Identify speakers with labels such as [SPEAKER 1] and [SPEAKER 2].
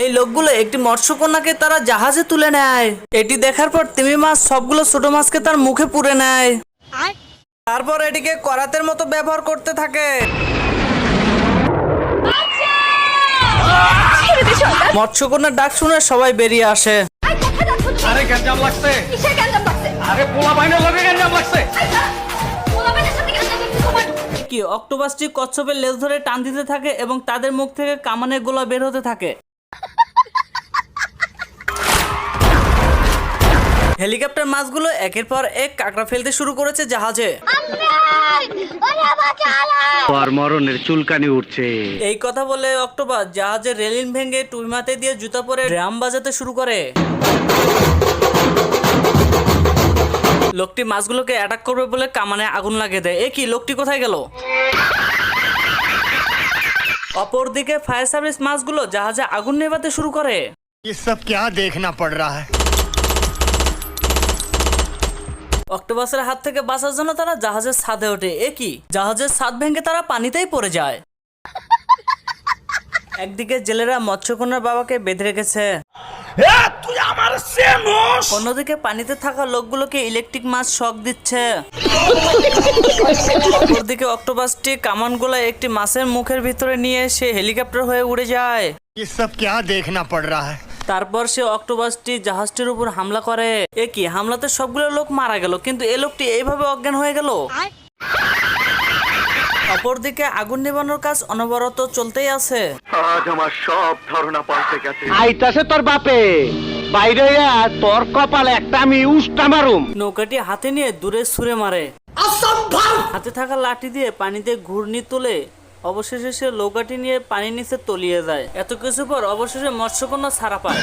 [SPEAKER 1] এই লোকগুলো একটি মৎস্যকন্যাকে তারা জাহাজে তুলে নেয়। এটি দেখার পর তিমি মাছ সবগুলো ছোট মাছকে তার মুখে পুরে নেয়। তারপর এটিকে করাতের মতো ব্যবহার করতে থাকে। মৎস্যকন্যার ডাক শুনে সবাই বেরিয়ে আসে।
[SPEAKER 2] আরে গ্যাঞ্জাম লাগছে। কিসের গ্যাঞ্জাম লাগছে? আরে পোলা বাইনের লগে গ্যাঞ্জাম লাগছে। পোলা বাইনের সাথে গ্যাঞ্জাম লাগছে তোমার।
[SPEAKER 1] কি অক্টোপাসটি কচ্ছপের লেজ ধরে টান দিতে থাকে এবং তাদের মুখ থেকে কামানের গোলা বের হতে থাকে। হেলিকপ্টার মাছগুলো একের পর এক কাঁকড়া ফেলতে শুরু করেছে জাহাজে।
[SPEAKER 3] আর মরণের চুলকানি উঠছে।
[SPEAKER 1] এই কথা বলে অক্টোপাস জাহাজের রেলিং ভেঙে টুইমাতে দিয়ে জুতা পরে ড্রাম বাজাতে শুরু করে। লোকটি মাছগুলোকে অ্যাটাক করবে বলে কামানে আগুন লাগিয়ে দেয়। কি লোকটি কোথায় গেল? অপরদিকে ফায়ার সার্ভিস মাছগুলো জাহাজে আগুন নেভাতে শুরু করে।
[SPEAKER 4] ये सब क्या देखना पड़ रहा है?
[SPEAKER 1] অক্টোপাসের হাত থেকে বাঁচার জন্য তারা জাহাজের ছাদে ওঠে। কি জাহাজের ছাদ ভেঙে তারা পানিতেই পড়ে যায়। একদিকে জেলেরা মৎস্যকন্যার বাবাকে বেঁধে রেখেছে, অন্যদিকে পানিতে থাকা লোকগুলোকে ইলেকট্রিক মাছ শক দিচ্ছে। অপরদিকে অক্টোপাসটি কামানগুলা একটি মাছের মুখের ভিতরে নিয়ে সে হেলিকপ্টার হয়ে উড়ে যায়।
[SPEAKER 4] ये सब क्या देखना पड़ रहा है?
[SPEAKER 1] তারপর সে অক্টোপাসটি জাহাজটির উপর হামলা করে। কি হামলাতে সবগুলো লোক মারা গেল, কিন্তু এই লোকটি এইভাবে অজ্ঞান হয়ে গেল। অপরদিকে আগুন নেভানোর কাজ অনবরত চলতেই আছে।
[SPEAKER 3] আজ আমার সব ধারণা পাল্টে গেছে। আইতাছে তোর বাপে, বাইরে তোর কপালে একটা আমি উষ্টা মারুম।
[SPEAKER 1] নৌকাটি হাতে নিয়ে দূরে ছুঁড়ে মারে। হাতে থাকা লাঠি দিয়ে পানিতে ঘূর্ণি তুলে অবশেষে সে নৌকাটি নিয়ে পানির নিচে তলিয়ে যায়। এত কিছু পর অবশেষে মৎস্যকন্যা ছাড়া পায়।